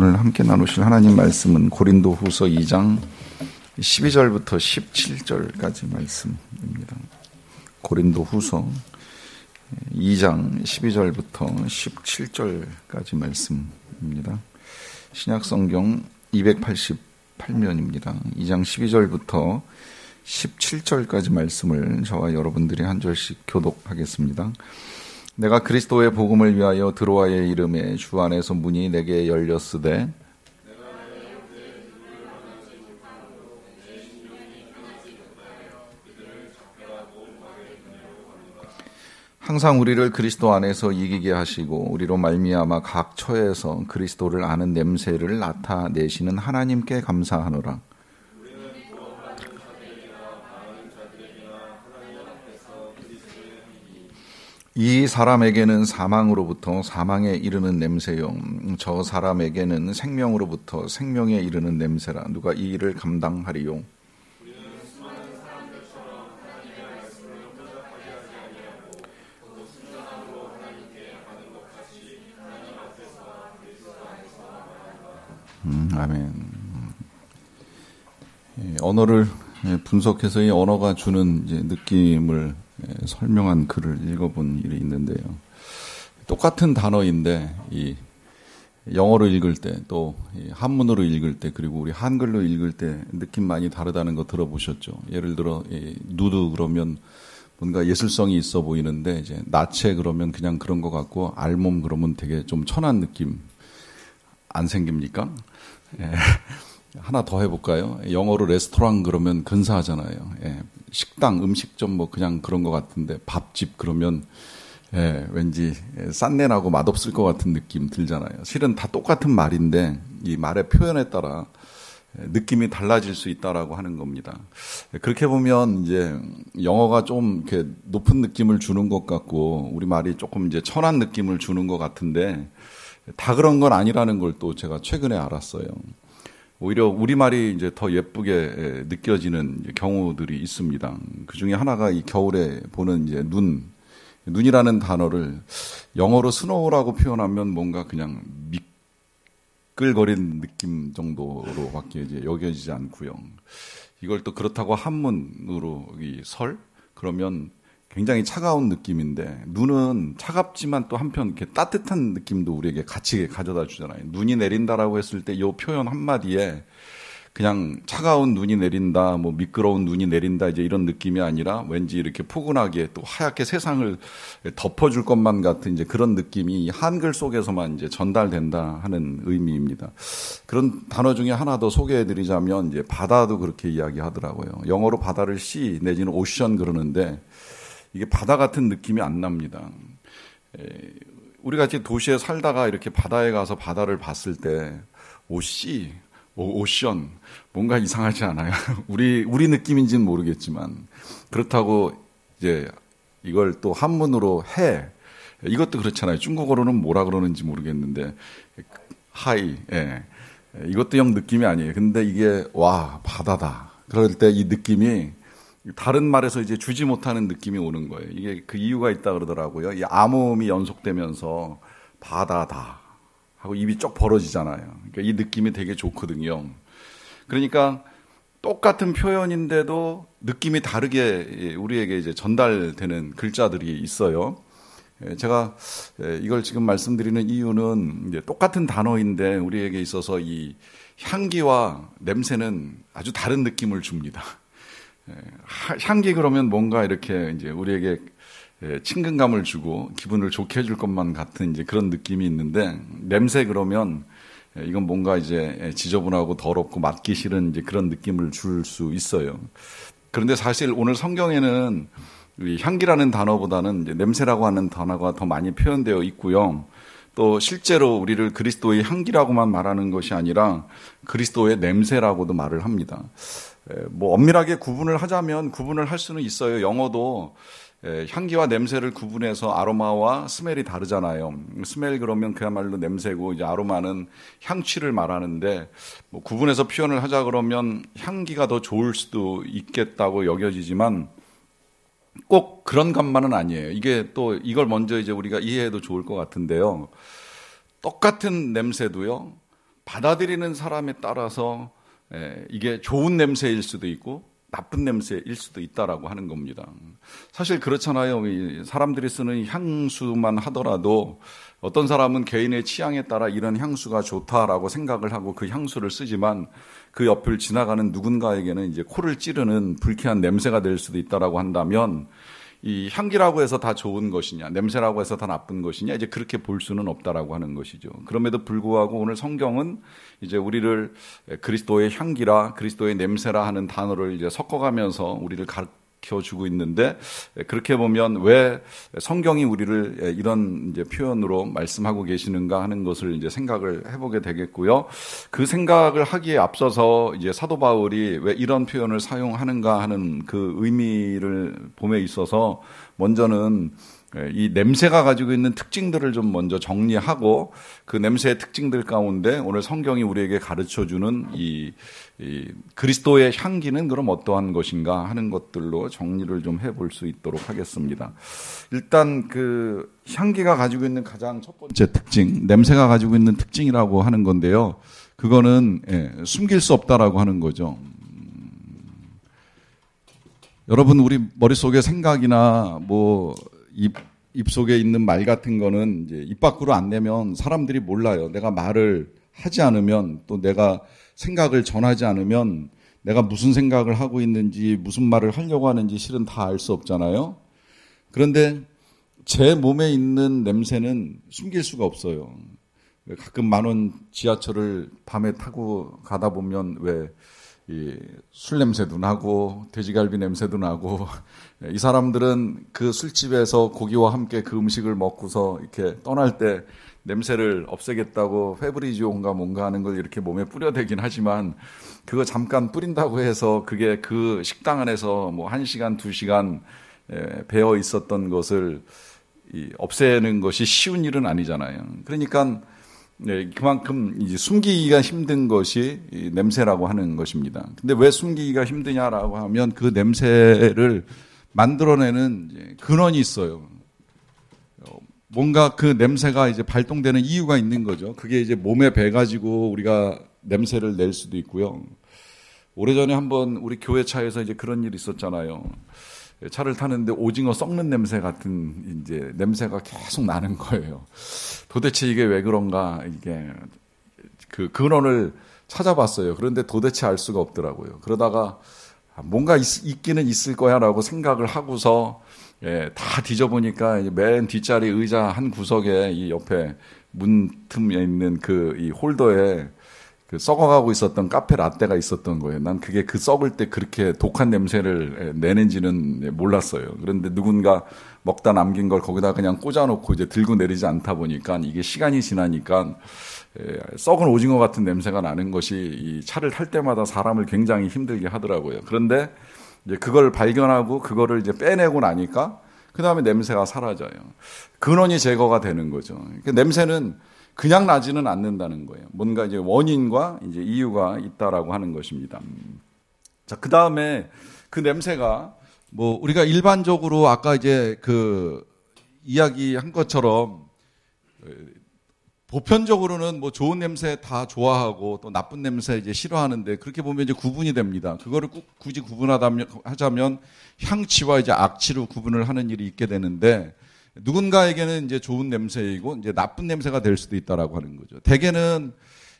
오늘 함께 나누실 하나님 말씀은 고린도후서 2장 12절부터 17절까지 말씀입니다. 고린도후서 2장 12절부터 17절까지 말씀입니다. 신약성경 288면입니다. 2장 12절부터 17절까지 말씀을 저와 여러분들이 한 절씩 교독하겠습니다. 내가 그리스도의 복음을 위하여 드로아의 이름에 주 안에서 문이 내게 열렸으되 항상 우리를 그리스도 안에서 이기게 하시고 우리로 말미암아 각 처에서 그리스도를 아는 냄새를 나타내시는 하나님께 감사하노라. 이 사람에게는 사망으로부터 사망에 이르는 냄새요 저 사람에게는 생명으로부터 생명에 이르는 냄새라. 누가 이 일을 감당하리요? 아멘. 언어를 분석해서 이 언어가 주는 이제 느낌을 설명한 글을 읽어본 일이 있는데요. 똑같은 단어인데 이 영어로 읽을 때 또 한문으로 읽을 때 그리고 우리 한글로 읽을 때 느낌 많이 다르다는 거 들어보셨죠? 예를 들어 누드 그러면 뭔가 예술성이 있어 보이는데 이제 나체 그러면 그냥 그런 것 같고 알몸 그러면 되게 좀 천한 느낌 안 생깁니까? 하나 더 해볼까요? 영어로 레스토랑 그러면 근사하잖아요. 식당, 음식점 뭐 그냥 그런 것 같은데 밥집 그러면 왠지 싼내나고 맛없을 것 같은 느낌 들잖아요. 실은 다 똑같은 말인데 이 말의 표현에 따라 느낌이 달라질 수 있다라고 하는 겁니다. 그렇게 보면 이제 영어가 좀 이렇게 높은 느낌을 주는 것 같고 우리 말이 조금 이제 천한 느낌을 주는 것 같은데 다 그런 건 아니라는 걸 또 제가 최근에 알았어요. 오히려 우리말이 이제 더 예쁘게 느껴지는 경우들이 있습니다. 그 중에 하나가 이 겨울에 보는 이제 눈이라는 단어를 영어로 스노우라고 표현하면 뭔가 그냥 미끌거리는 느낌 정도로밖에 이제 여겨지지 않고요. 이걸 또 그렇다고 한문으로 이 설 그러면 굉장히 차가운 느낌인데 눈은 차갑지만 또 한편 이렇게 따뜻한 느낌도 우리에게 같이 가져다 주잖아요. 눈이 내린다라고 했을 때 이 표현 한마디에 그냥 차가운 눈이 내린다, 뭐 미끄러운 눈이 내린다 이제 이런 느낌이 아니라 왠지 이렇게 포근하게 또 하얗게 세상을 덮어줄 것만 같은 이제 그런 느낌이 한글 속에서만 이제 전달된다 하는 의미입니다. 그런 단어 중에 하나 더 소개해드리자면 이제 바다도 그렇게 이야기하더라고요. 영어로 바다를 씨 내지는 오션 그러는데 이게 바다 같은 느낌이 안 납니다. 우리 같이 도시에 살다가 이렇게 바다에 가서 바다를 봤을 때 오션 뭔가 이상하지 않아요? 우리 느낌인지는 모르겠지만 그렇다고 이제 이걸 또 한문으로 해 이것도 그렇잖아요. 중국어로는 뭐라 그러는지 모르겠는데 하이 이것도 영 느낌이 아니에요. 근데 이게 와 바다다. 그럴 때 이 느낌이 다른 말에서 이제 주지 못하는 느낌이 오는 거예요. 이게 그 이유가 있다 그러더라고요. 이 암음이 연속되면서 바다다 하고 입이 쭉 벌어지잖아요. 그러니까 이 느낌이 되게 좋거든요. 그러니까 똑같은 표현인데도 느낌이 다르게 우리에게 이제 전달되는 글자들이 있어요. 제가 이걸 지금 말씀드리는 이유는 이제 똑같은 단어인데 우리에게 있어서 이 향기와 냄새는 아주 다른 느낌을 줍니다. 향기 그러면 뭔가 이렇게 이제 우리에게 친근감을 주고 기분을 좋게 해줄 것만 같은 이제 그런 느낌이 있는데 냄새 그러면 이건 뭔가 이제 지저분하고 더럽고 맡기 싫은 이제 그런 느낌을 줄 수 있어요. 그런데 사실 오늘 성경에는 이 향기라는 단어보다는 이제 냄새라고 하는 단어가 더 많이 표현되어 있고요. 또 실제로 우리를 그리스도의 향기라고만 말하는 것이 아니라 그리스도의 냄새라고도 말을 합니다. 뭐 엄밀하게 구분을 하자면 구분을 할 수는 있어요. 영어도 향기와 냄새를 구분해서 아로마와 스멜이 다르잖아요. 스멜 그러면 그야말로 냄새고 이제 아로마는 향취를 말하는데 뭐 구분해서 표현을 하자 그러면 향기가 더 좋을 수도 있겠다고 여겨지지만 꼭 그런 것만은 아니에요. 이게 또 이걸 먼저 이제 우리가 이해해도 좋을 것 같은데요. 똑같은 냄새도요. 받아들이는 사람에 따라서 이게 좋은 냄새일 수도 있고 나쁜 냄새일 수도 있다라고 하는 겁니다. 사실 그렇잖아요. 사람들이 쓰는 향수만 하더라도 어떤 사람은 개인의 취향에 따라 이런 향수가 좋다라고 생각을 하고 그 향수를 쓰지만 그 옆을 지나가는 누군가에게는 이제 코를 찌르는 불쾌한 냄새가 될 수도 있다라고 한다면 이 향기라고 해서 다 좋은 것이냐, 냄새라고 해서 다 나쁜 것이냐, 이제 그렇게 볼 수는 없다라고 하는 것이죠. 그럼에도 불구하고 오늘 성경은 이제 우리를 그리스도의 향기라, 그리스도의 냄새라 하는 단어를 이제 섞어가면서 우리를 가르쳐주고 있는데, 그렇게 보면 왜 성경이 우리를 이런 이제 표현으로 말씀하고 계시는가 하는 것을 이제 생각을 해보게 되겠고요. 그 생각을 하기에 앞서서 이제 사도 바울이 왜 이런 표현을 사용하는가 하는 그 의미를 봄에 있어서 먼저는 이 냄새가 가지고 있는 특징들을 좀 먼저 정리하고 그 냄새의 특징들 가운데 오늘 성경이 우리에게 가르쳐주는 이 그리스도의 향기는 그럼 어떠한 것인가 하는 것들로 정리를 좀 해볼 수 있도록 하겠습니다. 일단 그 향기가 가지고 있는 가장 첫 번째 특징, 냄새가 가지고 있는 특징이라고 하는 건데요. 그거는 숨길 수 없다라고 하는 거죠. 여러분 우리 머릿속에 생각이나 뭐 입속에 있는 말 같은 거는 이제 입 밖으로 안 내면 사람들이 몰라요. 내가 말을 하지 않으면 또 내가 생각을 전하지 않으면 내가 무슨 생각을 하고 있는지 무슨 말을 하려고 하는지 실은 다 알 수 없잖아요. 그런데 제 몸에 있는 냄새는 숨길 수가 없어요. 가끔 만원 지하철을 밤에 타고 가다 보면 왜 술 냄새도 나고 돼지갈비 냄새도 나고 이 사람들은 그 술집에서 고기와 함께 그 음식을 먹고서 이렇게 떠날 때 냄새를 없애겠다고 페브리즈온가 뭔가 하는 걸 이렇게 몸에 뿌려대긴 하지만 그거 잠깐 뿌린다고 해서 그게 그 식당 안에서 뭐 1시간, 2시간 배어 있었던 것을 없애는 것이 쉬운 일은 아니잖아요. 그러니까 그만큼 이제 숨기기가 힘든 것이 냄새라고 하는 것입니다. 근데 왜 숨기기가 힘드냐라고 하면 그 냄새를 만들어내는 이제 근원이 있어요. 뭔가 그 냄새가 이제 발동되는 이유가 있는 거죠. 그게 이제 몸에 배가지고 우리가 냄새를 낼 수도 있고요. 오래전에 한번 우리 교회 차에서 이제 그런 일이 있었잖아요. 차를 타는데 오징어 썩는 냄새 같은 이제 냄새가 계속 나는 거예요. 도대체 이게 왜 그런가, 이게 그 근원을 찾아봤어요. 그런데 도대체 알 수가 없더라고요. 그러다가 뭔가 있기는 있을 거야라고 생각을 하고서 다 뒤져보니까 맨 뒷자리 의자 한 구석에 이 옆에 문틈에 있는 그 이 홀더에 그 썩어가고 있었던 카페 라떼가 있었던 거예요. 난 그게 그 썩을 때 그렇게 독한 냄새를 내는지는 몰랐어요. 그런데 누군가 먹다 남긴 걸 거기다 그냥 꽂아놓고 이제 들고 내리지 않다 보니까 이게 시간이 지나니까 썩은 오징어 같은 냄새가 나는 것이 이 차를 탈 때마다 사람을 굉장히 힘들게 하더라고요. 그런데 이제 그걸 발견하고 그거를 이제 빼내고 나니까 그 다음에 냄새가 사라져요. 근원이 제거가 되는 거죠. 그러니까 냄새는 그냥 나지는 않는다는 거예요. 뭔가 이제 원인과 이제 이유가 있다라고 하는 것입니다. 자, 그 다음에 그 냄새가 뭐 우리가 일반적으로 아까 이제 그 이야기한 것처럼 보편적으로는 뭐 좋은 냄새 다 좋아하고 또 나쁜 냄새 이제 싫어하는데 그렇게 보면 이제 구분이 됩니다. 그거를 꼭 굳이 구분하자면 향치와 이제 악치로 구분을 하는 일이 있게 되는데 누군가에게는 이제 좋은 냄새이고 이제 나쁜 냄새가 될 수도 있다라고 하는 거죠. 대개는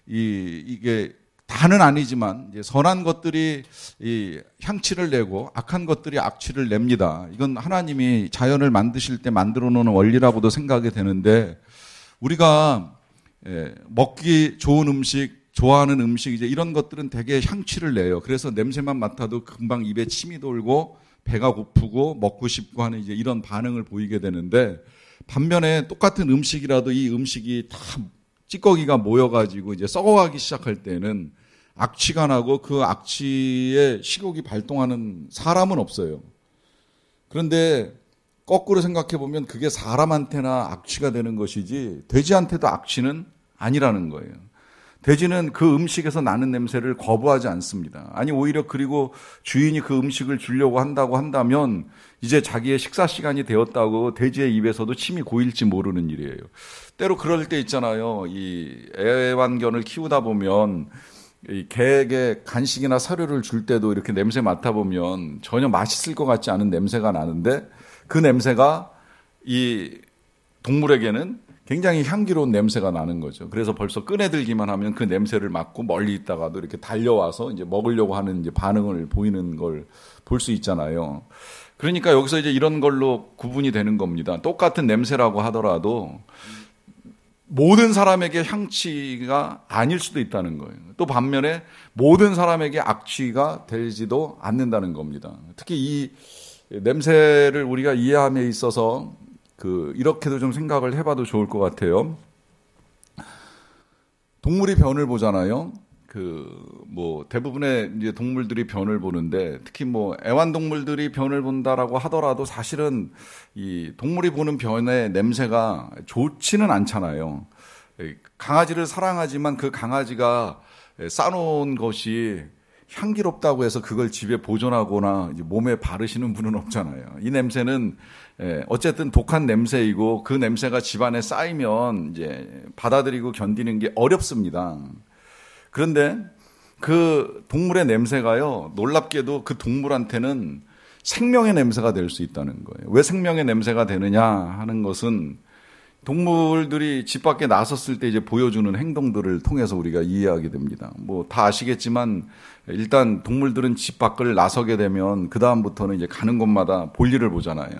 이게 다는 아니지만 이제 선한 것들이 이 향치를 내고 악한 것들이 악취를 냅니다. 이건 하나님이 자연을 만드실 때 만들어 놓은 원리라고도 생각이 되는데 우리가 먹기 좋은 음식, 좋아하는 음식 이제 이런 것들은 되게 향취를 내요. 그래서 냄새만 맡아도 금방 입에 침이 돌고 배가 고프고 먹고 싶고 하는 이제 이런 반응을 보이게 되는데 반면에 똑같은 음식이라도 이 음식이 다 찌꺼기가 모여가지고 이제 썩어가기 시작할 때는 악취가 나고 그 악취에 식욕이 발동하는 사람은 없어요. 그런데 거꾸로 생각해 보면 그게 사람한테나 악취가 되는 것이지 돼지한테도 악취는 아니라는 거예요. 돼지는 그 음식에서 나는 냄새를 거부하지 않습니다. 아니 오히려 그리고 주인이 그 음식을 주려고 한다고 한다면 이제 자기의 식사 시간이 되었다고 돼지의 입에서도 침이 고일지 모르는 일이에요. 때로 그럴 때 있잖아요. 이 애완견을 키우다 보면 이 개에게 간식이나 사료를 줄 때도 이렇게 냄새 맡아보면 전혀 맛있을 것 같지 않은 냄새가 나는데 그 냄새가 이 동물에게는 굉장히 향기로운 냄새가 나는 거죠. 그래서 벌써 꺼내들기만 하면 그 냄새를 맡고 멀리 있다가도 이렇게 달려와서 이제 먹으려고 하는 이제 반응을 보이는 걸 볼 수 있잖아요. 그러니까 여기서 이제 이런 걸로 구분이 되는 겁니다. 똑같은 냄새라고 하더라도 모든 사람에게 향취가 아닐 수도 있다는 거예요. 또 반면에 모든 사람에게 악취가 되지도 않는다는 겁니다. 특히 이 냄새를 우리가 이해함에 있어서 이렇게도 좀 생각을 해봐도 좋을 것 같아요. 동물이 변을 보잖아요. 대부분의 이제 동물들이 변을 보는데 특히 애완동물들이 변을 본다라고 하더라도 사실은 이 동물이 보는 변의 냄새가 좋지는 않잖아요. 강아지를 사랑하지만 그 강아지가 싸놓은 것이 향기롭다고 해서 그걸 집에 보존하거나 몸에 바르시는 분은 없잖아요. 이 냄새는 어쨌든 독한 냄새이고 그 냄새가 집안에 쌓이면 이제 받아들이고 견디는 게 어렵습니다. 그런데 그 동물의 냄새가요, 놀랍게도 그 동물한테는 생명의 냄새가 될 수 있다는 거예요. 왜 생명의 냄새가 되느냐 하는 것은 동물들이 집 밖에 나섰을 때 이제 보여주는 행동들을 통해서 우리가 이해하게 됩니다. 다 아시겠지만 일단 동물들은 집 밖을 나서게 되면 그 다음부터는 이제 가는 곳마다 볼일을 보잖아요.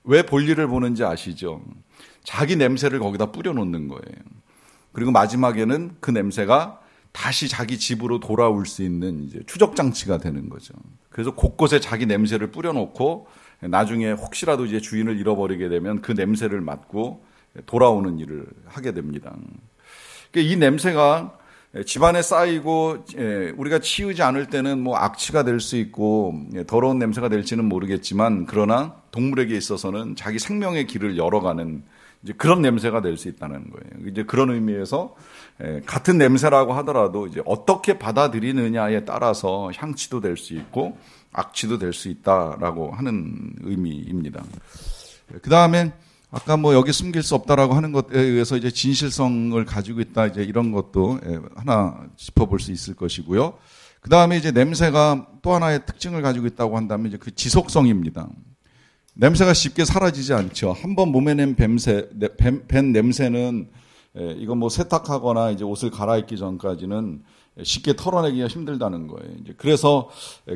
왜 볼일을 보는지 아시죠? 자기 냄새를 거기다 뿌려놓는 거예요. 그리고 마지막에는 그 냄새가 다시 자기 집으로 돌아올 수 있는 이제 추적 장치가 되는 거죠. 그래서 곳곳에 자기 냄새를 뿌려놓고 나중에 혹시라도 이제 주인을 잃어버리게 되면 그 냄새를 맡고 돌아오는 일을 하게 됩니다. 이 냄새가 집안에 쌓이고 우리가 치우지 않을 때는 악취가 될 수 있고 더러운 냄새가 될지는 모르겠지만 그러나 동물에게 있어서는 자기 생명의 길을 열어가는 이제 그런 냄새가 될 수 있다는 거예요. 이제 그런 의미에서 같은 냄새라고 하더라도 이제 어떻게 받아들이느냐에 따라서 향취도 될 수 있고 악취도 될 수 있다라고 하는 의미입니다. 그 다음에 아까 여기 숨길 수 없다라고 하는 것에 의해서 이제 진실성을 가지고 있다 이제 이런 것도 하나 짚어볼 수 있을 것이고요. 그 다음에 이제 냄새가 또 하나의 특징을 가지고 있다고 한다면 이제 그 지속성입니다. 냄새가 쉽게 사라지지 않죠. 한번 몸에 밴 냄새는 이거 세탁하거나 이제 옷을 갈아입기 전까지는 쉽게 털어내기가 힘들다는 거예요. 이제 그래서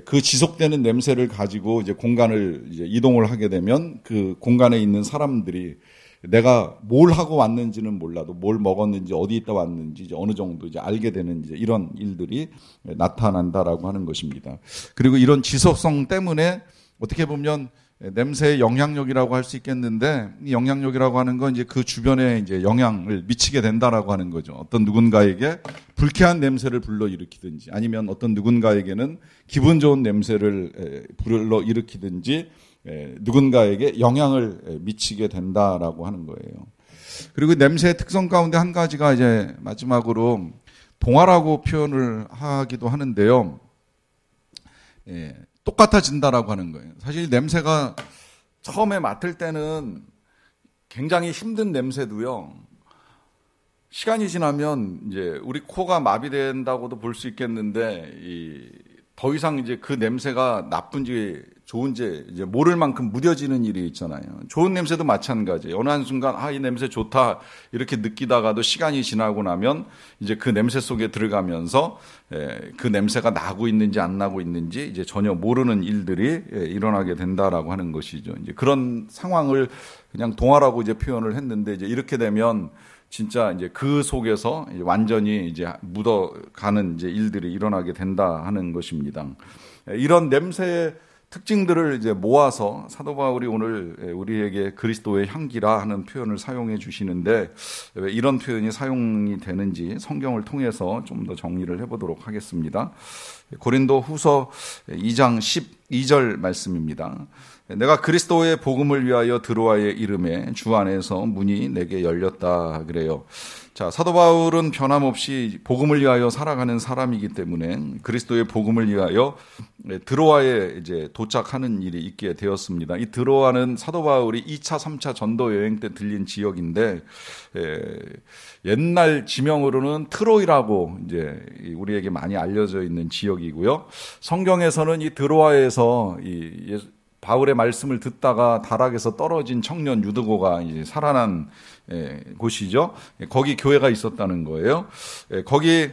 그 지속되는 냄새를 가지고 이제 공간을 이제 이동을 하게 되면 그 공간에 있는 사람들이 내가 뭘 하고 왔는지는 몰라도 뭘 먹었는지 어디 있다 왔는지 이제 어느 정도 이제 알게 되는 이제 이런 일들이 나타난다라고 하는 것입니다. 그리고 이런 지속성 때문에 어떻게 보면 냄새의 영향력이라고 할 수 있겠는데 이 영향력이라고 하는 건 이제 그 주변에 이제 영향을 미치게 된다라고 하는 거죠. 어떤 누군가에게 불쾌한 냄새를 불러일으키든지 아니면 어떤 누군가에게는 기분 좋은 냄새를 불러일으키든지 누군가에게 영향을 미치게 된다라고 하는 거예요. 그리고 냄새의 특성 가운데 한 가지가 이제 마지막으로 동화라고 표현을 하기도 하는데요. 똑같아진다라고 하는 거예요. 사실 냄새가 처음에 맡을 때는 굉장히 힘든 냄새도요. 시간이 지나면 이제 우리 코가 마비된다고도 볼 수 있겠는데 더 이상 이제 그 냄새가 나쁜지 좋은지 이제 모를 만큼 무뎌지는 일이 있잖아요. 좋은 냄새도 마찬가지예요. 어느 한순간 이 냄새 좋다 이렇게 느끼다가도 시간이 지나고 나면 이제 그 냄새 속에 들어가면서 그 냄새가 나고 있는지 안 나고 있는지 이제 전혀 모르는 일들이 일어나게 된다라고 하는 것이죠. 이제 그런 상황을 그냥 동화라고 이제 표현을 했는데 이제 이렇게 되면 진짜 이제 그 속에서 완전히 이제 묻어가는 이제 일들이 일어나게 된다 하는 것입니다. 이런 냄새의 특징들을 이제 모아서 사도 바울이 오늘 우리에게 그리스도의 향기라 하는 표현을 사용해 주시는데 왜 이런 표현이 사용이 되는지 성경을 통해서 좀 더 정리를 해보도록 하겠습니다. 고린도 후서 2장 2절 말씀입니다. 내가 그리스도의 복음을 위하여 드로아에 이름에 주 안에서 문이 내게 열렸다 그래요. 자, 사도 바울은 변함없이 복음을 위하여 살아가는 사람이기 때문에 그리스도의 복음을 위하여 드로아에 이제 도착하는 일이 있게 되었습니다. 이 드로아는 사도 바울이 2차, 3차 전도 여행 때 들린 지역인데 옛날 지명으로는 트로이라고 이제 우리에게 많이 알려져 있는 지역이고요. 성경에서는 이 드로아에서 바울의 말씀을 듣다가 다락에서 떨어진 청년 유드고가 이제 살아난 곳이죠. 거기 교회가 있었다는 거예요. 거기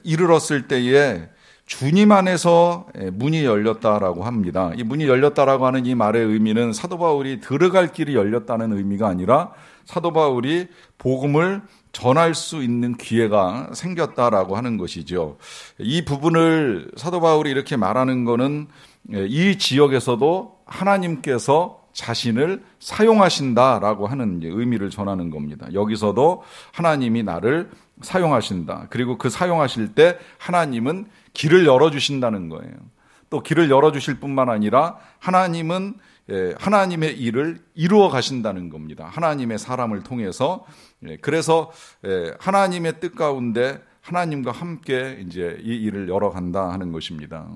이르렀을 때에 주님 안에서 문이 열렸다라고 합니다. 이 문이 열렸다라고 하는 이 말의 의미는 사도 바울이 들어갈 길이 열렸다는 의미가 아니라 사도 바울이 복음을 전할 수 있는 기회가 생겼다라고 하는 것이죠. 이 부분을 사도 바울이 이렇게 말하는 것은 이 지역에서도 하나님께서 자신을 사용하신다라고 하는 의미를 전하는 겁니다. 여기서도 하나님이 나를 사용하신다. 그리고 그 사용하실 때 하나님은 길을 열어주신다는 거예요. 또 길을 열어주실 뿐만 아니라 하나님은 하나님의 일을 이루어 가신다는 겁니다. 하나님의 사람을 통해서. 그래서 하나님의 뜻 가운데 하나님과 함께 이제 이 일을 열어간다 하는 것입니다.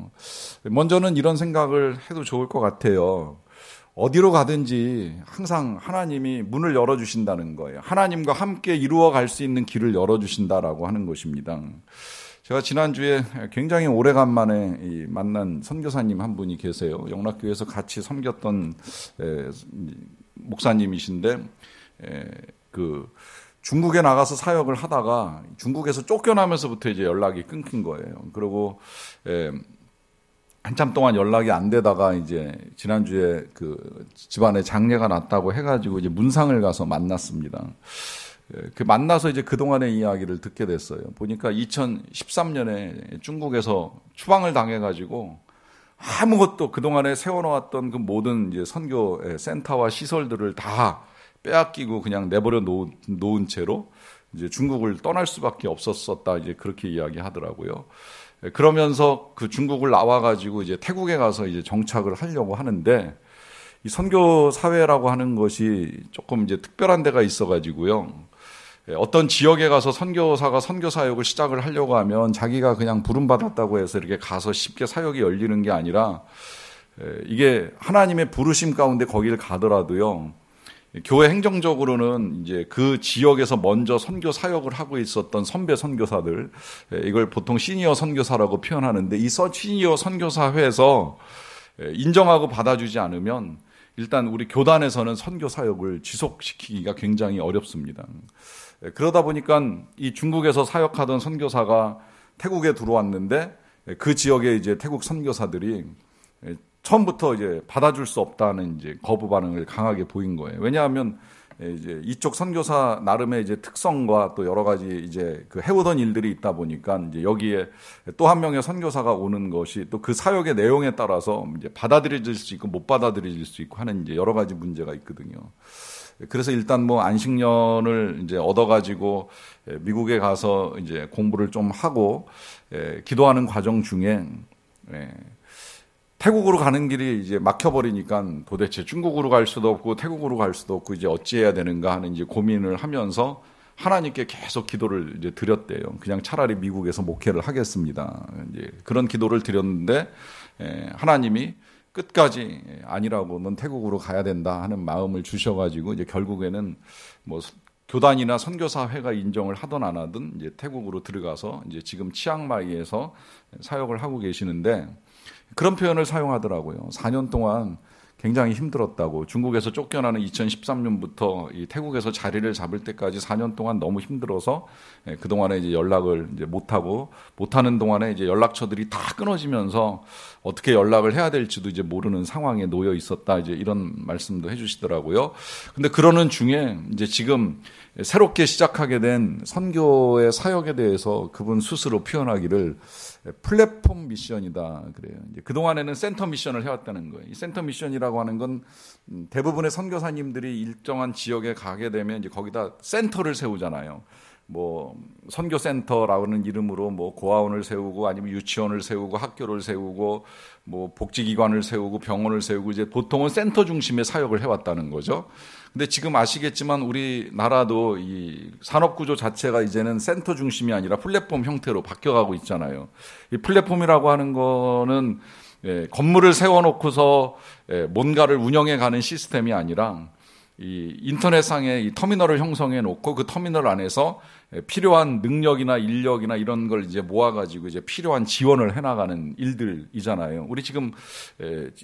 먼저는 이런 생각을 해도 좋을 것 같아요. 어디로 가든지 항상 하나님이 문을 열어주신다는 거예요. 하나님과 함께 이루어 갈 수 있는 길을 열어주신다라고 하는 것입니다. 제가 지난주에 굉장히 오래간만에 만난 선교사님 한 분이 계세요. 영락교회에서 같이 섬겼던 목사님이신데 중국에 나가서 사역을 하다가 중국에서 쫓겨나면서부터 이제 연락이 끊긴 거예요. 그리고 한참 동안 연락이 안 되다가 이제 지난주에 집안에 장례가 났다고 해가지고 이제 문상을 가서 만났습니다. 만나서 이제 그동안의 이야기를 듣게 됐어요. 보니까 2013년에 중국에서 추방을 당해가지고 아무것도 그동안에 세워놓았던 그 모든 이제 선교 센터와 시설들을 다 빼앗기고 그냥 내버려 놓은 채로 이제 중국을 떠날 수밖에 없었었다. 이제 그렇게 이야기하더라고요. 그러면서 그 중국을 나와가지고 이제 태국에 가서 이제 정착을 하려고 하는데 이 선교 사회라고 하는 것이 조금 이제 특별한 데가 있어가지고요. 어떤 지역에 가서 선교사가 선교 사역을 시작을 하려고 하면 자기가 그냥 부름받았다고 해서 이렇게 가서 쉽게 사역이 열리는 게 아니라 이게 하나님의 부르심 가운데 거기를 가더라도요. 교회 행정적으로는 이제 그 지역에서 먼저 선교 사역을 하고 있었던 선배 선교사들, 이걸 보통 시니어 선교사라고 표현하는데 이 시니어 선교사회에서 인정하고 받아주지 않으면 일단 우리 교단에서는 선교 사역을 지속시키기가 굉장히 어렵습니다. 그러다 보니까 이 중국에서 사역하던 선교사가 태국에 들어왔는데 그 지역에 이제 태국 선교사들이 처음부터 이제 받아줄 수 없다는 이제 거부 반응을 강하게 보인 거예요. 왜냐하면 이제 이쪽 선교사 나름의 이제 특성과 또 여러 가지 이제 해오던 일들이 있다 보니까 이제 여기에 또 한 명의 선교사가 오는 것이 또 그 사역의 내용에 따라서 이제 받아들여질 수 있고 못 받아들여질 수 있고 하는 이제 여러 가지 문제가 있거든요. 그래서 일단 뭐 안식년을 이제 얻어가지고 미국에 가서 이제 공부를 좀 하고 기도하는 과정 중에 태국으로 가는 길이 이제 막혀버리니까 도대체 중국으로 갈 수도 없고 태국으로 갈 수도 없고 이제 어찌해야 되는가 하는 이제 고민을 하면서 하나님께 계속 기도를 이제 드렸대요. 그냥 차라리 미국에서 목회를 하겠습니다. 이제 그런 기도를 드렸는데 하나님이 끝까지 아니라고 넌 태국으로 가야 된다 하는 마음을 주셔가지고 이제 결국에는 뭐 교단이나 선교사회가 인정을 하든 안 하든 이제 태국으로 들어가서 이제 지금 치앙마이에서 사역을 하고 계시는데 그런 표현을 사용하더라고요. 4년 동안 굉장히 힘들었다고. 중국에서 쫓겨나는 2013년부터 이 태국에서 자리를 잡을 때까지 4년 동안 너무 힘들어서 그동안에 이제 연락을 이제 못하는 동안에 이제 연락처들이 다 끊어지면서 어떻게 연락을 해야 될지도 이제 모르는 상황에 놓여 있었다. 이제 이런 말씀도 해주시더라고요. 근데 그러는 중에 이제 지금 새롭게 시작하게 된 선교의 사역에 대해서 그분 스스로 표현하기를 플랫폼 미션이다 그래요. 이제 그 동안에는 센터 미션을 해왔다는 거예요. 이 센터 미션이라고 하는 건 대부분의 선교사님들이 일정한 지역에 가게 되면 이제 거기다 센터를 세우잖아요. 뭐 선교센터라는 이름으로 뭐 고아원을 세우고 아니면 유치원을 세우고 학교를 세우고 뭐 복지기관을 세우고 병원을 세우고 이제 보통은 센터 중심의 사역을 해왔다는 거죠. 근데 지금 아시겠지만 우리나라도 이 산업구조 자체가 이제는 센터 중심이 아니라 플랫폼 형태로 바뀌어가고 있잖아요. 이 플랫폼이라고 하는 거는 건물을 세워놓고서 뭔가를 운영해가는 시스템이 아니라 이 인터넷상에 이 터미널을 형성해 놓고 그 터미널 안에서 필요한 능력이나 인력이나 이런 걸 이제 모아가지고 이제 필요한 지원을 해나가는 일들이잖아요. 우리 지금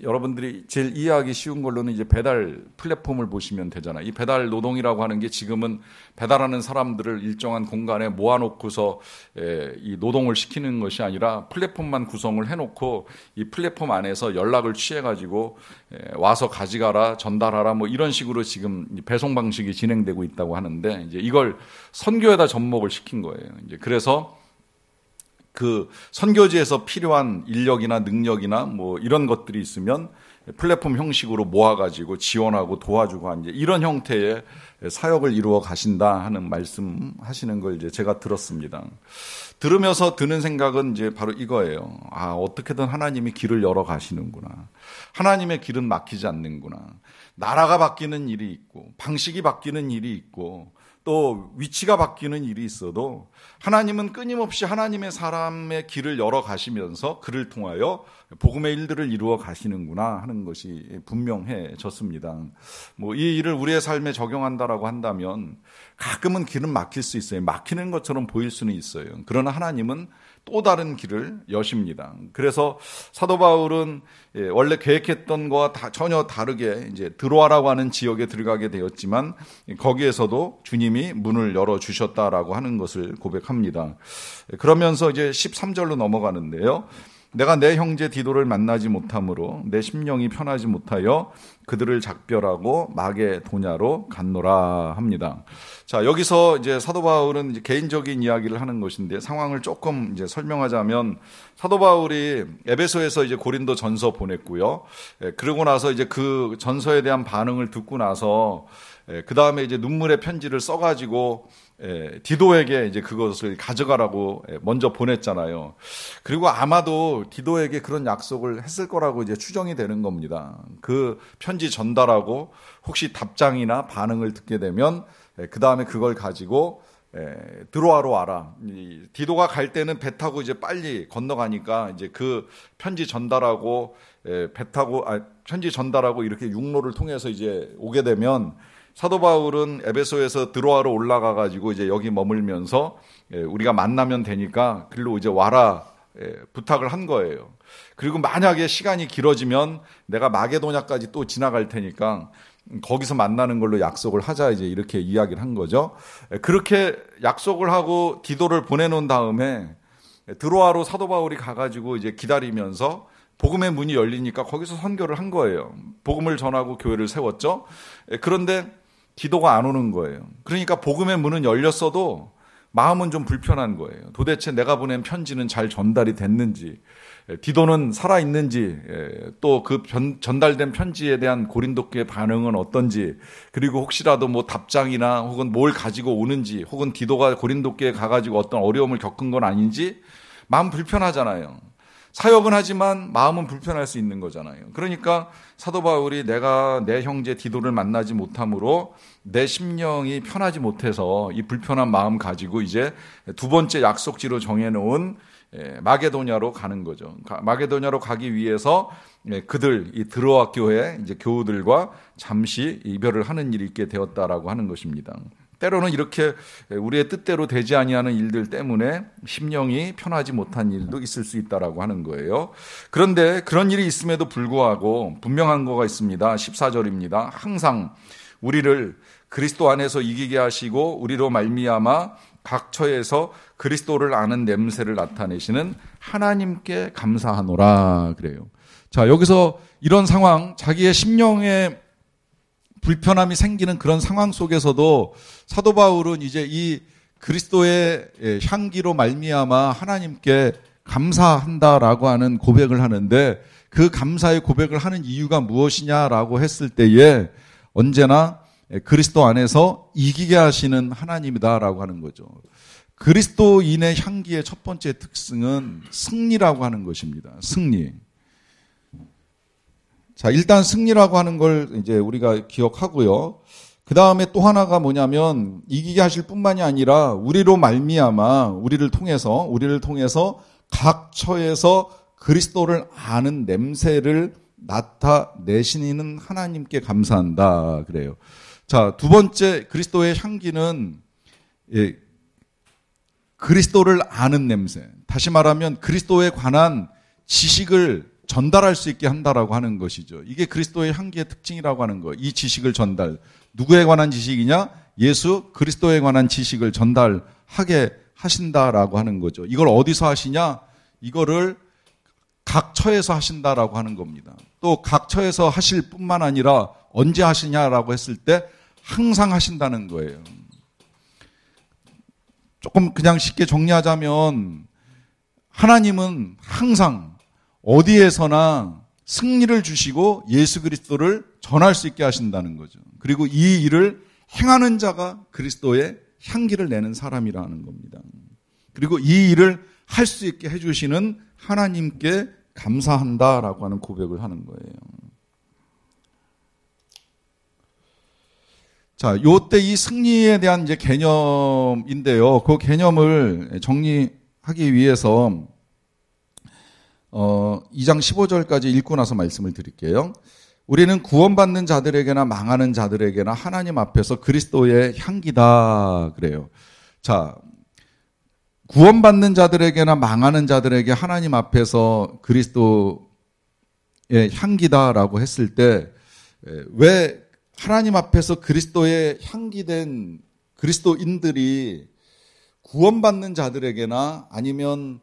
여러분들이 제일 이해하기 쉬운 걸로는 이제 배달 플랫폼을 보시면 되잖아요. 이 배달 노동이라고 하는 게 지금은 배달하는 사람들을 일정한 공간에 모아놓고서 이 노동을 시키는 것이 아니라 플랫폼만 구성을 해놓고 이 플랫폼 안에서 연락을 취해가지고 와서 가져가라, 전달하라 뭐 이런 식으로 지금 배송 방식이 진행되고 있다고 하는데 이제 이걸 선교에다 접목을 시킨 거예요. 이제 그래서 그 선교지에서 필요한 인력이나 능력이나 뭐 이런 것들이 있으면 플랫폼 형식으로 모아가지고 지원하고 도와주고 이제 이런 형태의 사역을 이루어 가신다 하는 말씀하시는 걸 이제 제가 들었습니다. 들으면서 드는 생각은 이제 바로 이거예요. 아, 어떻게든 하나님이 길을 열어 가시는구나. 하나님의 길은 막히지 않는구나. 나라가 바뀌는 일이 있고, 방식이 바뀌는 일이 있고, 또 위치가 바뀌는 일이 있어도 하나님은 끊임없이 하나님의 사람의 길을 열어 가시면서 그를 통하여 복음의 일들을 이루어 가시는구나 하는 것이 분명해졌습니다. 뭐 이 일을 우리의 삶에 적용한다라고 한다면 가끔은 길은 막힐 수 있어요. 막히는 것처럼 보일 수는 있어요. 그러나 하나님은 또 다른 길을 여십니다. 그래서 사도 바울은 원래 계획했던 것과 전혀 다르게 이제 드로아라고 하는 지역에 들어가게 되었지만 거기에서도 주님이 문을 열어 주셨다라고 하는 것을 고백합니다. 그러면서 이제 13절로 넘어가는데요. 내가 내 형제 디도를 만나지 못함으로 내 심령이 편하지 못하여 그들을 작별하고 마게도냐로 갔노라 합니다. 자, 여기서 이제 사도 바울은 이제 개인적인 이야기를 하는 것인데 상황을 조금 이제 설명하자면 사도 바울이 에베소에서 이제 고린도 전서 보냈고요. 그러고 나서 이제 그 전서에 대한 반응을 듣고 나서 그 다음에 이제 눈물의 편지를 써가지고 디도에게 이제 그것을 가져가라고 먼저 보냈잖아요. 그리고 아마도 디도에게 그런 약속을 했을 거라고 이제 추정이 되는 겁니다. 그 편지 전달하고 혹시 답장이나 반응을 듣게 되면 그 다음에 그걸 가지고 드로아로 와라. 디도가 갈 때는 배 타고 이제 빨리 건너가니까 이제 그 편지 전달하고 편지 전달하고 이렇게 육로를 통해서 이제 오게 되면 사도 바울은 에베소에서 드로아로 올라가 가지고 이제 여기 머물면서 우리가 만나면 되니까 글로 이제 와라 부탁을 한 거예요. 그리고 만약에 시간이 길어지면 내가 마게도냐까지 또 지나갈 테니까 거기서 만나는 걸로 약속을 하자 이제 이렇게 이야기를 한 거죠. 그렇게 약속을 하고 디도를 보내놓은 다음에 드로아로 사도 바울이 가가지고 이제 기다리면서 복음의 문이 열리니까 거기서 선교를 한 거예요. 복음을 전하고 교회를 세웠죠. 그런데 디도가 안 오는 거예요. 그러니까 복음의 문은 열렸어도 마음은 좀 불편한 거예요. 도대체 내가 보낸 편지는 잘 전달이 됐는지, 디도는 살아있는지, 또 그 전달된 편지에 대한 고린도교의 반응은 어떤지, 그리고 혹시라도 뭐 답장이나 혹은 뭘 가지고 오는지, 혹은 디도가 고린도교에 가가지고 어떤 어려움을 겪은 건 아닌지 마음 불편하잖아요. 사역은 하지만 마음은 불편할 수 있는 거잖아요. 그러니까 사도 바울이 내가 내 형제 디도를 만나지 못함으로 내 심령이 편하지 못해서 이 불편한 마음 가지고 이제 두 번째 약속지로 정해놓은 마게도냐로 가는 거죠. 마게도냐로 가기 위해서 그들 이 드로아 교회 이제 교우들과 잠시 이별을 하는 일이 있게 되었다라고 하는 것입니다. 때로는 이렇게 우리의 뜻대로 되지 아니하는 일들 때문에 심령이 편하지 못한 일도 있을 수 있다라고 하는 거예요. 그런데 그런 일이 있음에도 불구하고 분명한 거가 있습니다. 14절입니다. 항상 우리를 그리스도 안에서 이기게 하시고 우리로 말미암아 각 처에서 그리스도를 아는 냄새를 나타내시는 하나님께 감사하노라 그래요. 자, 여기서 이런 상황, 자기의 심령에 불편함이 생기는 그런 상황 속에서도 사도 바울은 이제 이 그리스도의 향기로 말미암아 하나님께 감사한다라고 하는 고백을 하는데 그 감사의 고백을 하는 이유가 무엇이냐라고 했을 때에 언제나 그리스도 안에서 이기게 하시는 하나님이다라고 하는 거죠. 그리스도인의 향기의 첫 번째 특징은 승리라고 하는 것입니다. 승리. 자, 일단 승리라고 하는 걸 이제 우리가 기억하고요. 그 다음에 또 하나가 뭐냐면 이기게 하실 뿐만이 아니라 우리로 말미암아 우리를 통해서 각 처에서 그리스도를 아는 냄새를 나타내시는 하나님께 감사한다 그래요. 자, 두 번째 그리스도의 향기는 그리스도를 아는 냄새. 다시 말하면 그리스도에 관한 지식을 전달할 수 있게 한다라고 하는 것이죠. 이게 그리스도의 향기의 특징이라고 하는 거. 이 지식을 전달. 누구에 관한 지식이냐? 예수 그리스도에 관한 지식을 전달하게 하신다라고 하는 거죠. 이걸 어디서 하시냐? 이거를 각 처에서 하신다라고 하는 겁니다. 또 각 처에서 하실 뿐만 아니라 언제 하시냐라고 했을 때 항상 하신다는 거예요. 조금 그냥 쉽게 정리하자면 하나님은 항상 어디에서나 승리를 주시고 예수 그리스도를 전할 수 있게 하신다는 거죠. 그리고 이 일을 행하는 자가 그리스도의 향기를 내는 사람이라는 겁니다. 그리고 이 일을 할 수 있게 해주시는 하나님께 감사한다라고 하는 고백을 하는 거예요. 자, 요때 이 승리에 대한 이제 개념인데요. 그 개념을 정리하기 위해서 2장 15절까지 읽고 나서 말씀을 드릴게요. 우리는 구원받는 자들에게나 망하는 자들에게나 하나님 앞에서 그리스도의 향기다 그래요. 자, 구원받는 자들에게나 망하는 자들에게 하나님 앞에서 그리스도의 향기다라고 했을 때 왜 하나님 앞에서 그리스도의 향기된 그리스도인들이 구원받는 자들에게나 아니면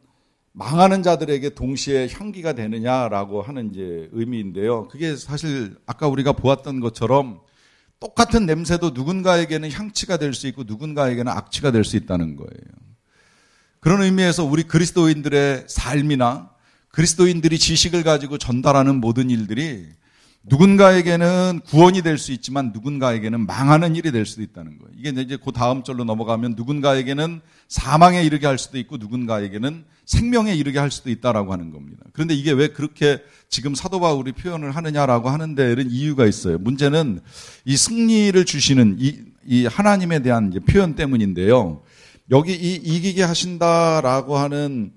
망하는 자들에게 동시에 향기가 되느냐라고 하는 이제 의미인데요. 그게 사실 아까 우리가 보았던 것처럼 똑같은 냄새도 누군가에게는 향취가 될 수 있고 누군가에게는 악취가 될 수 있다는 거예요. 그런 의미에서 우리 그리스도인들의 삶이나 그리스도인들이 지식을 가지고 전달하는 모든 일들이 누군가에게는 구원이 될 수 있지만 누군가에게는 망하는 일이 될 수도 있다는 거예요. 이게 이제 그 다음 절로 넘어가면 누군가에게는 사망에 이르게 할 수도 있고 누군가에게는 생명에 이르게 할 수도 있다라고 하는 겁니다. 그런데 이게 왜 그렇게 지금 사도 바울이 표현을 하느냐라고 하는 데는 이유가 있어요. 문제는 이 승리를 주시는 이 하나님에 대한 이제 표현 때문인데요. 여기 이 이기게 하신다라고 하는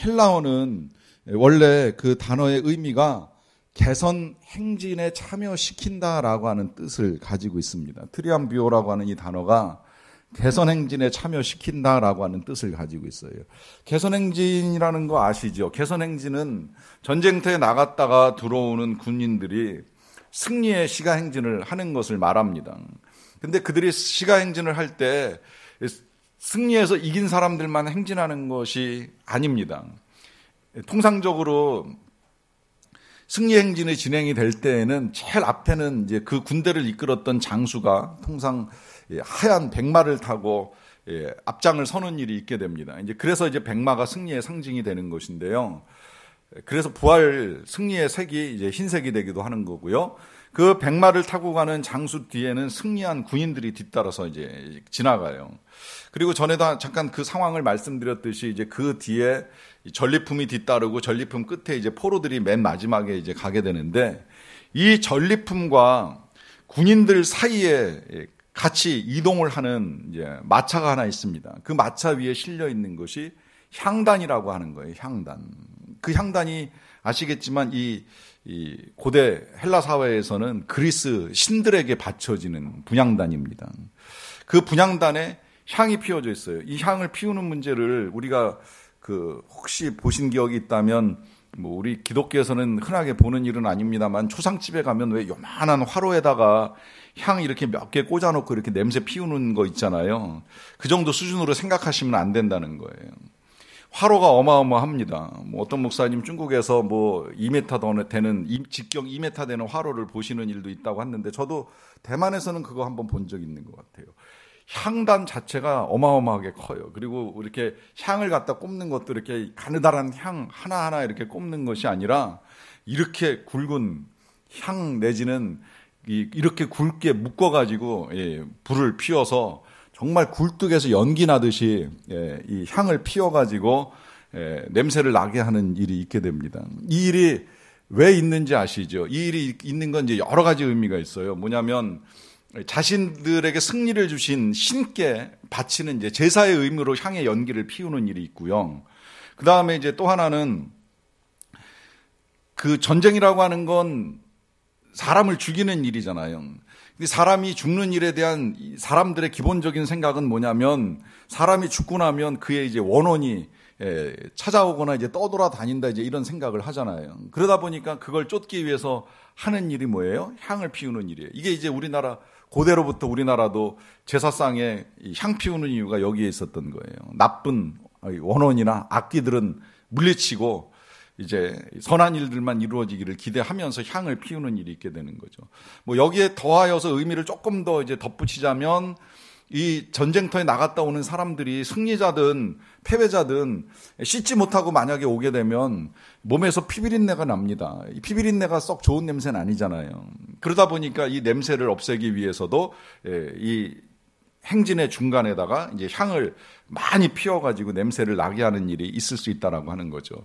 헬라어는 원래 그 단어의 의미가 개선 행진에 참여시킨다라고 하는 뜻을 가지고 있습니다. 트리암비오라고 하는 이 단어가 개선 행진에 참여시킨다라고 하는 뜻을 가지고 있어요. 개선 행진이라는 거 아시죠? 개선 행진은 전쟁터에 나갔다가 들어오는 군인들이 승리의 시가 행진을 하는 것을 말합니다. 근데 그들이 시가 행진을 할 때 승리해서 이긴 사람들만 행진하는 것이 아닙니다. 통상적으로 승리 행진이 진행이 될 때에는 제일 앞에는 이제 그 군대를 이끌었던 장수가 통상 하얀 백마를 타고 앞장을 서는 일이 있게 됩니다. 이제 그래서 이제 백마가 승리의 상징이 되는 것인데요. 그래서 부활 승리의 색이 이제 흰색이 되기도 하는 거고요. 그 백마를 타고 가는 장수 뒤에는 승리한 군인들이 뒤따라서 이제 지나가요. 그리고 전에도 잠깐 그 상황을 말씀드렸듯이 이제 그 뒤에 전리품이 뒤따르고 전리품 끝에 이제 포로들이 맨 마지막에 이제 가게 되는데 이 전리품과 군인들 사이에 같이 이동을 하는 이제 마차가 하나 있습니다. 그 마차 위에 실려 있는 것이 향단이라고 하는 거예요. 향단. 그 향단이 아시겠지만 이 고대 헬라 사회에서는 그리스 신들에게 바쳐지는 분향단입니다. 그 분향단에 향이 피워져 있어요. 이 향을 피우는 문제를 우리가 혹시 보신 기억이 있다면 뭐 우리 기독교에서는 흔하게 보는 일은 아닙니다만 초상집에 가면 왜 요만한 화로에다가 향 이렇게 몇 개 꽂아놓고 이렇게 냄새 피우는 거 있잖아요. 그 정도 수준으로 생각하시면 안 된다는 거예요. 화로가 어마어마합니다. 뭐 어떤 목사님 중국에서 뭐 2m 되는 직경 2m 되는 화로를 보시는 일도 있다고 했는데 저도 대만에서는 그거 한번 본 적 있는 것 같아요. 향단 자체가 어마어마하게 커요. 그리고 이렇게 향을 갖다 꼽는 것도 이렇게 가느다란 향 하나하나 이렇게 꼽는 것이 아니라 이렇게 굵은 향 내지는 이렇게 굵게 묶어가지고 불을 피워서 정말 굴뚝에서 연기 나듯이 이 향을 피워가지고 냄새를 나게 하는 일이 있게 됩니다. 이 일이 왜 있는지 아시죠? 이 일이 있는 건 이제 여러 가지 의미가 있어요. 뭐냐면 자신들에게 승리를 주신 신께 바치는 이제 제사의 의미로 향의 연기를 피우는 일이 있고요. 그 다음에 이제 또 하나는 그 전쟁이라고 하는 건 사람을 죽이는 일이잖아요. 근데 사람이 죽는 일에 대한 사람들의 기본적인 생각은 뭐냐면 사람이 죽고 나면 그의 이제 원혼이 찾아오거나 이제 떠돌아다닌다 이제 이런 생각을 하잖아요. 그러다 보니까 그걸 쫓기 위해서 하는 일이 뭐예요? 향을 피우는 일이에요. 이게 이제 우리나라 고대로부터 우리나라도 제사상에 향 피우는 이유가 여기에 있었던 거예요. 나쁜 원혼이나 악귀들은 물리치고 이제 선한 일들만 이루어지기를 기대하면서 향을 피우는 일이 있게 되는 거죠. 뭐 여기에 더하여서 의미를 조금 더 이제 덧붙이자면 이 전쟁터에 나갔다 오는 사람들이 승리자든 패배자든 씻지 못하고 만약에 오게 되면 몸에서 피비린내가 납니다. 이 피비린내가 썩 좋은 냄새는 아니잖아요. 그러다 보니까 이 냄새를 없애기 위해서도 이 행진의 중간에다가 이제 향을 많이 피워가지고 냄새를 나게 하는 일이 있을 수 있다라고 하는 거죠.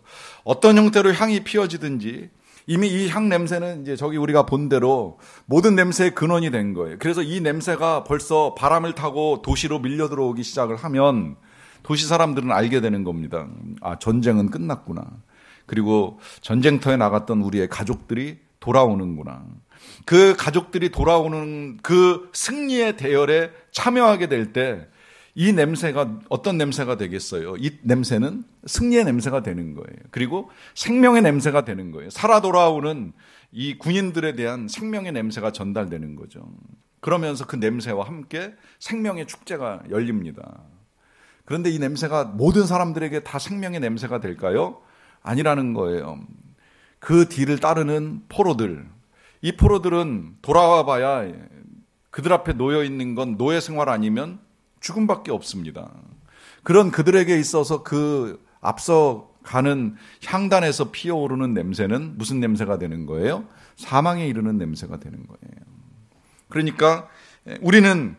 어떤 형태로 향이 피워지든지 이미 이 향 냄새는 이제 저기 우리가 본 대로 모든 냄새의 근원이 된 거예요. 그래서 이 냄새가 벌써 바람을 타고 도시로 밀려 들어오기 시작을 하면 도시 사람들은 알게 되는 겁니다. 아, 전쟁은 끝났구나. 그리고 전쟁터에 나갔던 우리의 가족들이 돌아오는구나. 그 가족들이 돌아오는 그 승리의 대열에 참여하게 될 때 이 냄새가 어떤 냄새가 되겠어요? 이 냄새는 승리의 냄새가 되는 거예요. 그리고 생명의 냄새가 되는 거예요. 살아 돌아오는 이 군인들에 대한 생명의 냄새가 전달되는 거죠. 그러면서 그 냄새와 함께 생명의 축제가 열립니다. 그런데 이 냄새가 모든 사람들에게 다 생명의 냄새가 될까요? 아니라는 거예요. 그 뒤를 따르는 포로들, 이 포로들은 돌아와 봐야 그들 앞에 놓여 있는 건 노예 생활 아니면 죽음밖에 없습니다. 그런 그들에게 있어서 그 앞서 가는 향단에서 피어오르는 냄새는 무슨 냄새가 되는 거예요? 사망에 이르는 냄새가 되는 거예요. 그러니까 우리는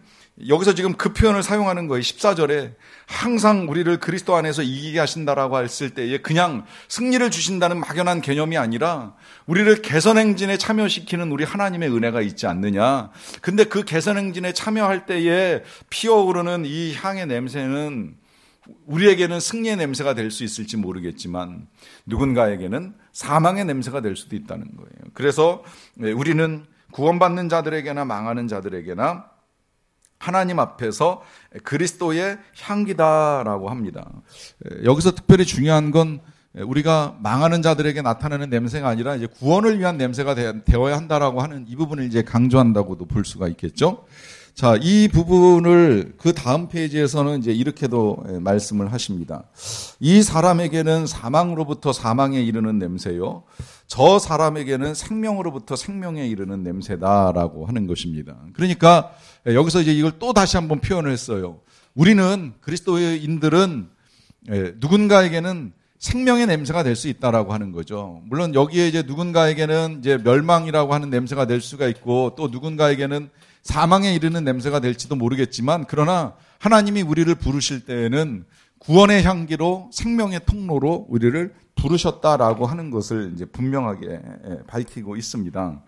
여기서 지금 그 표현을 사용하는 거예요. 14절에 항상 우리를 그리스도 안에서 이기게 하신다라고 했을 때에 그냥 승리를 주신다는 막연한 개념이 아니라 우리를 개선행진에 참여시키는 우리 하나님의 은혜가 있지 않느냐. 근데 그 개선행진에 참여할 때에 피어오르는 이 향의 냄새는 우리에게는 승리의 냄새가 될 수 있을지 모르겠지만 누군가에게는 사망의 냄새가 될 수도 있다는 거예요. 그래서 우리는 구원받는 자들에게나 망하는 자들에게나 하나님 앞에서 그리스도의 향기다라고 합니다. 여기서 특별히 중요한 건 우리가 망하는 자들에게 나타나는 냄새가 아니라 이제 구원을 위한 냄새가 되어야 한다라고 하는 이 부분을 이제 강조한다고도 볼 수가 있겠죠. 자, 이 부분을 그 다음 페이지에서는 이제 이렇게도 말씀을 하십니다. 이 사람에게는 사망으로부터 사망에 이르는 냄새요, 저 사람에게는 생명으로부터 생명에 이르는 냄새다라고 하는 것입니다. 그러니까 여기서 이제 이걸 또 다시 한번 표현을 했어요. 우리는 그리스도인들은 누군가에게는 생명의 냄새가 될 수 있다라고 하는 거죠. 물론 여기에 이제 누군가에게는 이제 멸망이라고 하는 냄새가 될 수가 있고 또 누군가에게는 사망에 이르는 냄새가 될지도 모르겠지만 그러나 하나님이 우리를 부르실 때에는 구원의 향기로 생명의 통로로 우리를 부르셨다라고 하는 것을 이제 분명하게 밝히고 있습니다.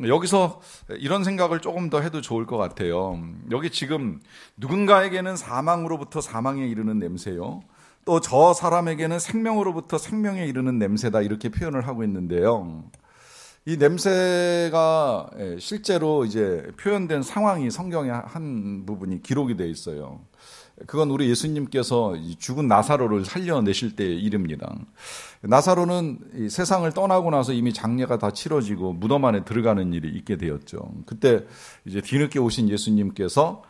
여기서 이런 생각을 조금 더 해도 좋을 것 같아요. 여기 지금 누군가에게는 사망으로부터 사망에 이르는 냄새요, 또 저 사람에게는 생명으로부터 생명에 이르는 냄새다 이렇게 표현을 하고 있는데요. 이 냄새가 실제로 이제 표현된 상황이 성경에 한 부분이 기록이 되어 있어요. 그건 우리 예수님께서 죽은 나사로를 살려내실 때의 일입니다. 나사로는 이 세상을 떠나고 나서 이미 장례가 다 치러지고 무덤 안에 들어가는 일이 있게 되었죠. 그때 이제 뒤늦게 오신 예수님께서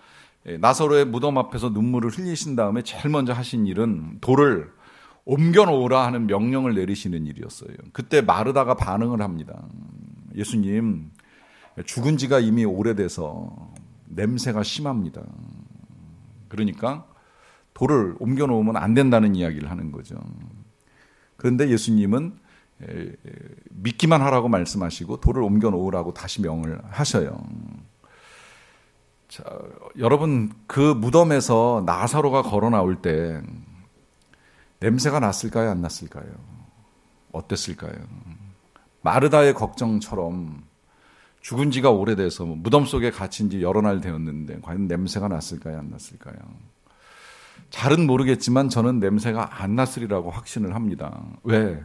나사로의 무덤 앞에서 눈물을 흘리신 다음에 제일 먼저 하신 일은 돌을 옮겨놓으라 하는 명령을 내리시는 일이었어요. 그때 마르다가 반응을 합니다. 예수님, 죽은 지가 이미 오래돼서 냄새가 심합니다. 그러니까 돌을 옮겨놓으면 안 된다는 이야기를 하는 거죠. 그런데 예수님은 믿기만 하라고 말씀하시고 돌을 옮겨 놓으라고 다시 명을 하셔요. 자, 여러분 그 무덤에서 나사로가 걸어 나올 때 냄새가 났을까요? 안 났을까요? 어땠을까요? 마르다의 걱정처럼 죽은 지가 오래돼서 무덤 속에 갇힌 지 여러 날 되었는데 과연 냄새가 났을까요? 안 났을까요? 잘은 모르겠지만 저는 냄새가 안 났으리라고 확신을 합니다. 왜?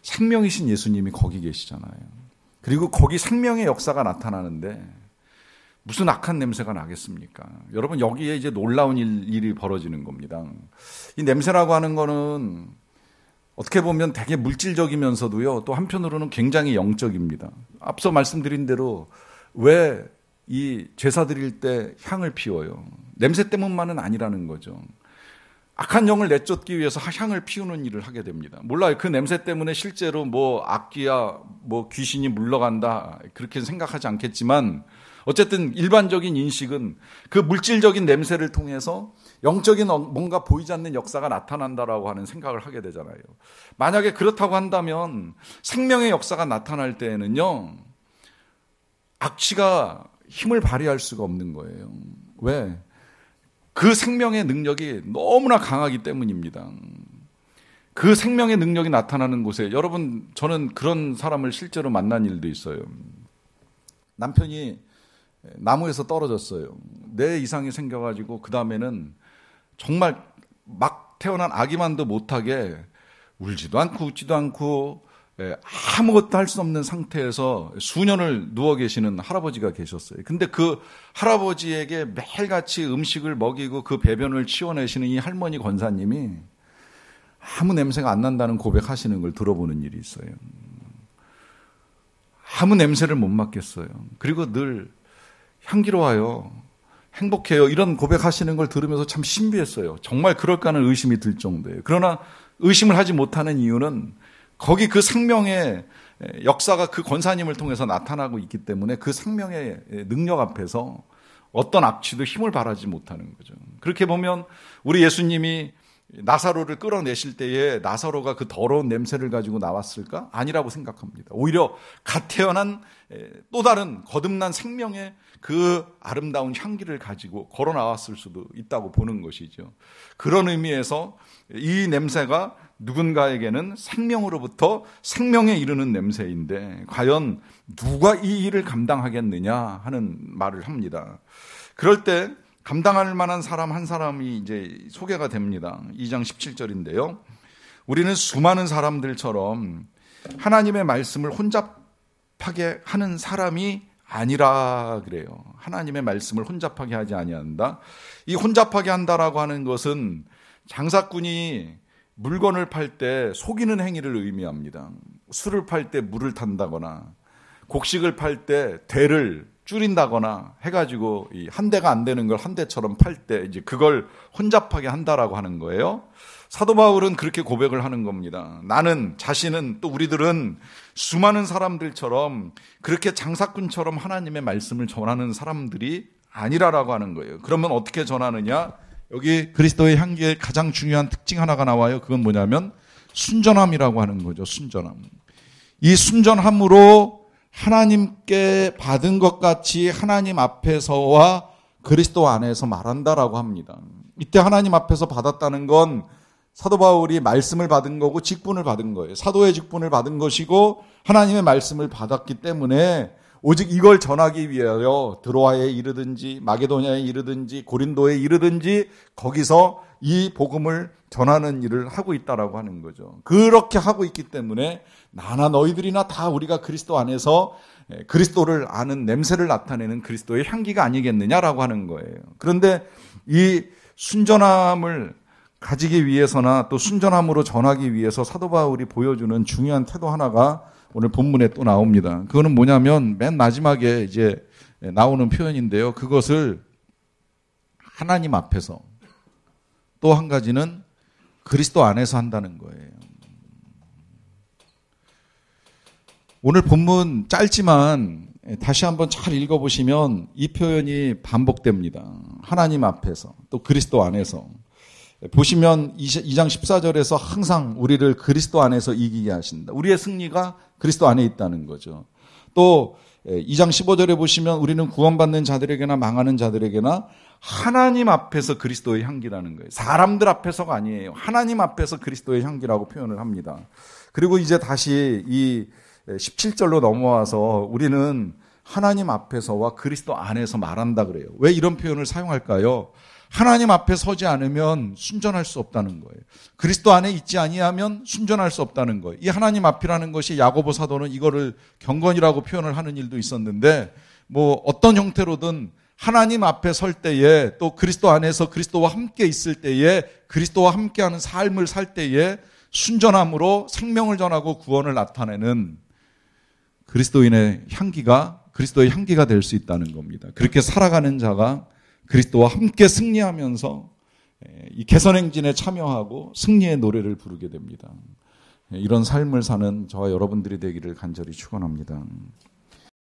생명이신 예수님이 거기 계시잖아요. 그리고 거기 생명의 역사가 나타나는데 무슨 악한 냄새가 나겠습니까? 여러분 여기에 이제 놀라운 일이 벌어지는 겁니다. 이 냄새라고 하는 거는 어떻게 보면 되게 물질적이면서도요, 또 한편으로는 굉장히 영적입니다. 앞서 말씀드린 대로 왜 이 제사 드릴 때 향을 피워요? 냄새 때문만은 아니라는 거죠. 악한 영을 내쫓기 위해서 향을 피우는 일을 하게 됩니다. 몰라요. 그 냄새 때문에 실제로 뭐 악귀야, 뭐 귀신이 물러간다, 그렇게 생각하지 않겠지만 어쨌든 일반적인 인식은 그 물질적인 냄새를 통해서 영적인 뭔가 보이지 않는 역사가 나타난다라고 하는 생각을 하게 되잖아요. 만약에 그렇다고 한다면 생명의 역사가 나타날 때에는요, 악취가 힘을 발휘할 수가 없는 거예요. 왜? 그 생명의 능력이 너무나 강하기 때문입니다. 그 생명의 능력이 나타나는 곳에, 여러분 저는 그런 사람을 실제로 만난 일도 있어요. 남편이 나무에서 떨어졌어요. 뇌 이상이 생겨가지고 그 다음에는 정말 막 태어난 아기만도 못하게 울지도 않고 웃지도 않고 아무것도 할 수 없는 상태에서 수년을 누워 계시는 할아버지가 계셨어요. 근데 그 할아버지에게 매일같이 음식을 먹이고 그 배변을 치워내시는 이 할머니 권사님이 아무 냄새가 안 난다는 고백하시는 걸 들어보는 일이 있어요. 아무 냄새를 못 맡겠어요. 그리고 늘 향기로워요, 행복해요, 이런 고백하시는 걸 들으면서 참 신비했어요. 정말 그럴까 하는 의심이 들 정도예요. 그러나 의심을 하지 못하는 이유는 거기 그 생명의 역사가 그 권사님을 통해서 나타나고 있기 때문에 그 생명의 능력 앞에서 어떤 악취도 힘을 발하지 못하는 거죠. 그렇게 보면 우리 예수님이 나사로를 끌어내실 때에 나사로가 그 더러운 냄새를 가지고 나왔을까? 아니라고 생각합니다. 오히려 갓 태어난 또 다른 거듭난 생명의 그 아름다운 향기를 가지고 걸어 나왔을 수도 있다고 보는 것이죠. 그런 의미에서 이 냄새가 누군가에게는 생명으로부터 생명에 이르는 냄새인데 과연 누가 이 일을 감당하겠느냐 하는 말을 합니다. 그럴 때 감당할 만한 사람 한 사람이 이제 소개가 됩니다. 2장 17절인데요. 우리는 수많은 사람들처럼 하나님의 말씀을 혼잡하게 하는 사람이 아니라 그래요. 하나님의 말씀을 혼잡하게 하지 아니한다. 이 혼잡하게 한다라고 하는 것은 장사꾼이 물건을 팔 때 속이는 행위를 의미합니다. 술을 팔 때 물을 탄다거나 곡식을 팔 때 대를 줄인다거나 해가지고 한 대가 안 되는 걸 한 대처럼 팔 때 이제 그걸 혼잡하게 한다라고 하는 거예요. 사도 바울은 그렇게 고백을 하는 겁니다. 나는, 자신은, 또 우리들은 수많은 사람들처럼 그렇게 장사꾼처럼 하나님의 말씀을 전하는 사람들이 아니라라고 하는 거예요. 그러면 어떻게 전하느냐? 여기 그리스도의 향기의 가장 중요한 특징 하나가 나와요. 그건 뭐냐면 순전함이라고 하는 거죠. 순전함. 이 순전함으로 하나님께 받은 것 같이 하나님 앞에서와 그리스도 안에서 말한다라고 합니다. 이때 하나님 앞에서 받았다는 건 사도 바울이 말씀을 받은 거고 직분을 받은 거예요. 사도의 직분을 받은 것이고 하나님의 말씀을 받았기 때문에 오직 이걸 전하기 위하여 드로아에 이르든지 마게도냐에 이르든지 고린도에 이르든지 거기서 이 복음을 전하는 일을 하고 있다라고 하는 거죠. 그렇게 하고 있기 때문에 나나 너희들이나 다 우리가 그리스도 안에서 그리스도를 아는 냄새를 나타내는 그리스도의 향기가 아니겠느냐라고 하는 거예요. 그런데 이 순전함을 가지기 위해서나 또 순전함으로 전하기 위해서 사도 바울이 보여주는 중요한 태도 하나가 오늘 본문에 또 나옵니다. 그거는 뭐냐면 맨 마지막에 이제 나오는 표현인데요. 그것을 하나님 앞에서, 또 한 가지는 그리스도 안에서 한다는 거예요. 오늘 본문 짧지만 다시 한번 잘 읽어보시면 이 표현이 반복됩니다. 하나님 앞에서, 또 그리스도 안에서. 보시면 2장 14절에서 항상 우리를 그리스도 안에서 이기게 하신다. 우리의 승리가 그리스도 안에 있다는 거죠. 또 2장 15절에 보시면 우리는 구원받는 자들에게나 망하는 자들에게나 하나님 앞에서 그리스도의 향기라는 거예요. 사람들 앞에서가 아니에요. 하나님 앞에서 그리스도의 향기라고 표현을 합니다. 그리고 이제 다시 이 17절로 넘어와서 우리는 하나님 앞에서와 그리스도 안에서 말한다 그래요. 왜 이런 표현을 사용할까요? 하나님 앞에 서지 않으면 순전할 수 없다는 거예요. 그리스도 안에 있지 아니하면 순전할 수 없다는 거예요. 이 하나님 앞이라는 것이 야고보 사도는 이거를 경건이라고 표현을 하는 일도 있었는데 뭐 어떤 형태로든 하나님 앞에 설 때에 또 그리스도 안에서 그리스도와 함께 있을 때에 그리스도와 함께하는 삶을 살 때에 순전함으로 생명을 전하고 구원을 나타내는 그리스도인의 향기가 그리스도의 향기가 될 수 있다는 겁니다. 그렇게 살아가는 자가 그리스도와 함께 승리하면서 이 개선행진에 참여하고 승리의 노래를 부르게 됩니다. 이런 삶을 사는 저와 여러분들이 되기를 간절히 축원합니다.